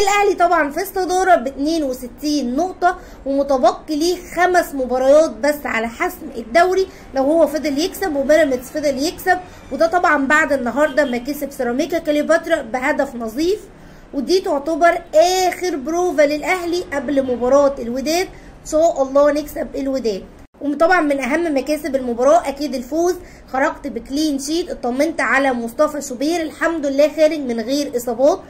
الاهلي طبعا في الصداره ب 62 نقطه، ومتبقي ليه 5 مباريات بس على حسم الدوري لو هو فضل يكسب وبيراميدز فضل يكسب، وده طبعا بعد النهارده ما كسب سيراميكا كليوباترا بهدف نظيف. ودي تعتبر اخر بروفا للاهلي قبل مباراه الوداد، ان شاء الله نكسب الوداد. وطبعا من اهم مكاسب المباراه اكيد الفوز، خرجت بكلين شيت، اطمنت على مصطفى شوبير الحمد لله خارج من غير اصابات.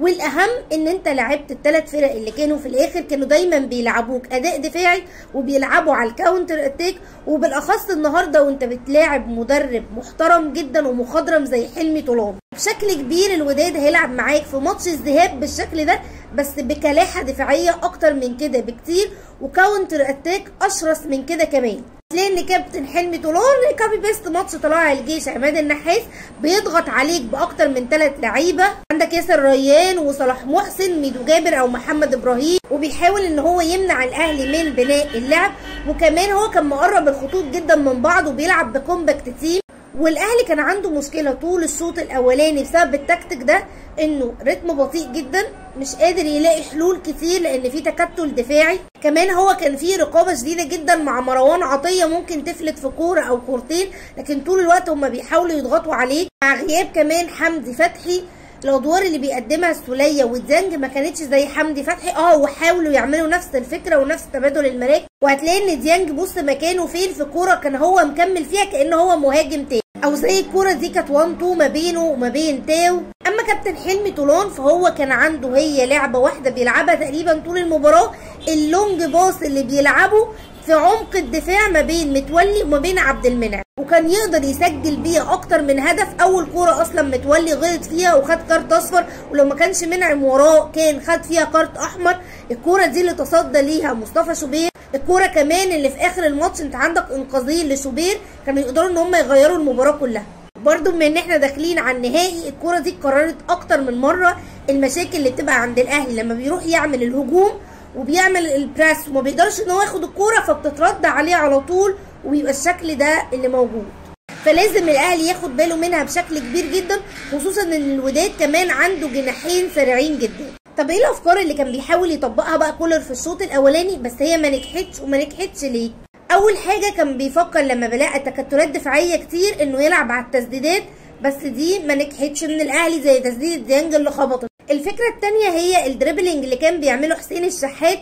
والاهم ان انت لعبت ال3 فرق اللي كانوا في الاخر كانوا دايما بيلعبوك اداء دفاعي وبيلعبوا على الكاونتر اتاك، وبالاخص النهارده وانت بتلاعب مدرب محترم جدا ومخضرم زي حلمي طولان. بشكل كبير الوداد هيلعب معاك في ماتش الذهاب بالشكل ده، بس بكلاحه دفاعيه اكتر من كده بكتير، وكاونتر اتاك اشرس من كده كمان. تلاقي ان كابتن حلمي طولان كابي بيست ماتش طلائع الجيش عماد النحاس بيضغط عليك باكتر من 3 لعيبه، عندك ياسر ريان وصلاح محسن ميدو جابر او محمد ابراهيم، وبيحاول ان هو يمنع الاهلي من بناء اللعب. وكمان هو كان مقرب الخطوط جدا من بعض وبيلعب بكومباكت تيم، والاهلي كان عنده مشكله طول الشوط الاولاني بسبب التكتيك ده، انه رتم بطيء جدا مش قادر يلاقي حلول كتير لان في تكتل دفاعي. كمان هو كان في رقابه شديده جدا مع مروان عطيه، ممكن تفلت في كوره او كورتين، لكن طول الوقت هم بيحاولوا يضغطوا عليك. مع غياب كمان حمدي فتحي، الادوار اللي بيقدمها السوليه وديانج ما كانتش زي حمدي فتحي، وحاولوا يعملوا نفس الفكره ونفس تبادل المراكز، وهتلاقي ان ديانج بص مكانه فين في كوره كان هو مكمل فيها كانه هو مهاجم تاني، او زي الكوره دي كانت 1-2 ما بينه وما بين تاو. اما كابتن حلمي طولان فهو كان عنده هي لعبه واحده بيلعبها تقريبا طول المباراه، اللونج باص اللي بيلعبه في عمق الدفاع ما بين متولي وما بين عبد المنعم، وكان يقدر يسجل بيها اكتر من هدف. اول كوره اصلا متولي غلط فيها وخد كارت اصفر، ولو ما كانش منعم وراه كان خد فيها كارت احمر. الكوره دي اللي تصدى ليها مصطفى شوبير، الكوره كمان اللي في اخر الماتش انت عندك انقاذين لشوبير كانوا يقدروا ان هم يغيروا المباراه كلها. برضو بما ان احنا داخلين على النهائي، الكوره دي اتكررت اكتر من مره، المشاكل اللي بتبقى عند الاهلي لما بيروح يعمل الهجوم وبيعمل البريس وما بيقدرش ان هو ياخد الكوره فبتترد عليه على طول، وبيبقى الشكل ده اللي موجود. فلازم الاهلي ياخد باله منها بشكل كبير جدا، خصوصا ان الوداد كمان عنده جناحين سريعين جدا. طب ايه الافكار اللي كان بيحاول يطبقها بقى كولر في الشوط الاولاني بس هي ما نجحتش؟ وما نجحتش ليه؟ اول حاجه كان بيفكر لما بلاقي تكتلات دفاعيه كتير انه يلعب على التسديدات، بس دي ما نجحتش من الاهلي زي تسديده ديانج اللي خبطت. الفكره الثانيه هي الدريبلينج اللي كان بيعمله حسين الشحات،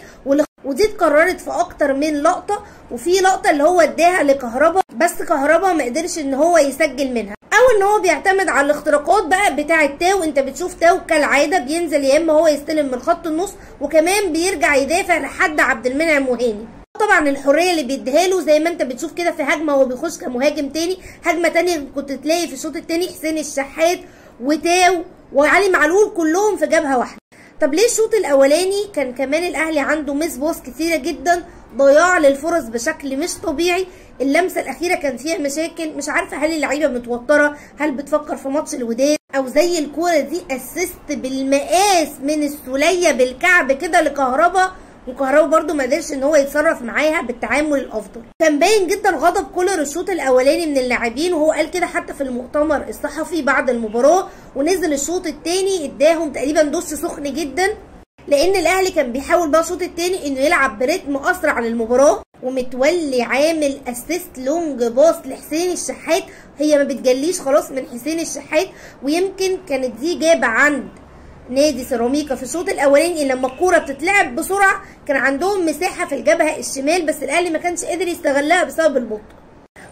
ودي اتكررت في اكتر من لقطه، وفي لقطه اللي هو اداها لكهربا بس كهربا ما قدرش ان هو يسجل منها، او ان هو بيعتمد على الاختراقات بقى بتاعه تاو. انت بتشوف تاو كالعاده بينزل يا اما هو يستلم من خط النص وكمان بيرجع يدافع لحد عبد المنعم وهاني. طبعا الحريه اللي بيديها له زي ما انت بتشوف كده في هجمه هو بيخش كمهاجم تاني، هجمه تانيه كنت تلاقي في الشوط التاني حسين الشحات وتاو وعلي معلول كلهم في جبهه واحده. طب ليه الشوط الاولاني كان كمان الاهلي عنده ميس باص كتيره جدا، ضياع للفرص بشكل مش طبيعي. اللمسه الاخيره كان فيها مشاكل، مش عارفه هل اللعيبه متوتره، هل بتفكر في ماتش الوداد، او زي الكوره دي اسيست بالمقاس من السوليه بالكعب كده لكهربا، وكهربا برده ما قدرش ان هو يتصرف معاها بالتعامل الافضل. كان باين جدا غضب كولر الشوط الاولاني من اللاعبين، وهو قال كده حتى في المؤتمر الصحفي بعد المباراه، ونزل الشوط الثاني اداهم تقريبا دش سخن جدا، لان الاهلي كان بيحاول بقى الشوط الثاني انه يلعب برتم اسرع للمباراه. ومتولي عامل اسيست لونج باص لحسين الشحات، هي ما بتجليش خلاص من حسين الشحات، ويمكن كانت دي جابه عند نادي سيراميكا في الشوط الاولاني لما الكوره بتتلعب بسرعه كان عندهم مساحه في الجبهه الشمال، بس الاهلي ما كانش قادر يستغلها بسبب البطء.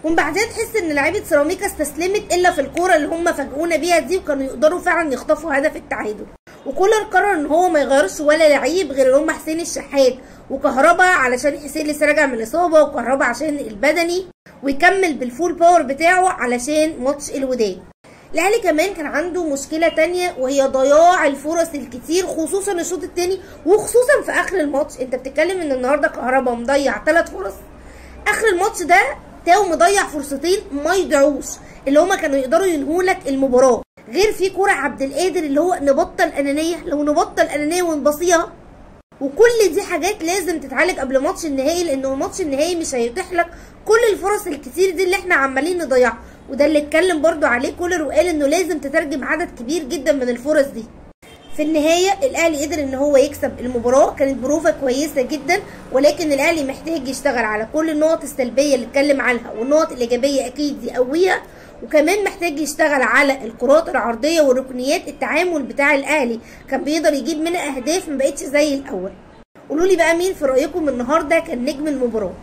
ومن بعدها تحس ان لعيبه سيراميكا استسلمت الا في الكوره اللي هم فاجئونا بيها دي، وكانوا يقدروا فعلا يخطفوا هدف التعادل. وكولر قرر ان هو ما يغيرش ولا لعيب غير هم حسين الشحات وكهربا، علشان حسين لسه راجع من الاصابه، وكهربا عشان البدني، ويكمل بالفول باور بتاعه علشان ماتش الوداد. الاهلي كمان كان عنده مشكله تانية وهي ضياع الفرص الكتير، خصوصا الشوط الثاني وخصوصا في اخر الماتش. انت بتتكلم ان النهارده كهربا مضيع 3 فرص، اخر الماتش ده تاو مضيع فرصتين ما يضيعوش اللي هما كانوا يقدروا ينهوا لك المباراه، غير في كوره عبد القادر اللي هو نبطل انانيه، لو نبطل انانيه ونبصيها. وكل دي حاجات لازم تتعالج قبل ماتش النهائي، لانه ماتش النهائي مش هيتيح لك كل الفرص الكتير دي اللي احنا عمالين نضيعها، وده اللي اتكلم برضو عليه كولر وقال انه لازم تترجم عدد كبير جدا من الفرص دي. في النهايه الاهلي قدر ان هو يكسب المباراه، كانت بروفه كويسه جدا، ولكن الاهلي محتاج يشتغل على كل النقط السلبيه اللي اتكلم عنها، والنقط الايجابيه اكيد يقويها، وكمان محتاج يشتغل على الكرات العرضيه والركنيات. التعامل بتاع الاهلي كان بيقدر يجيب منها اهداف، ما بقتش زي الاول. قولوا لي بقى مين في رايكم النهارده كان نجم المباراه؟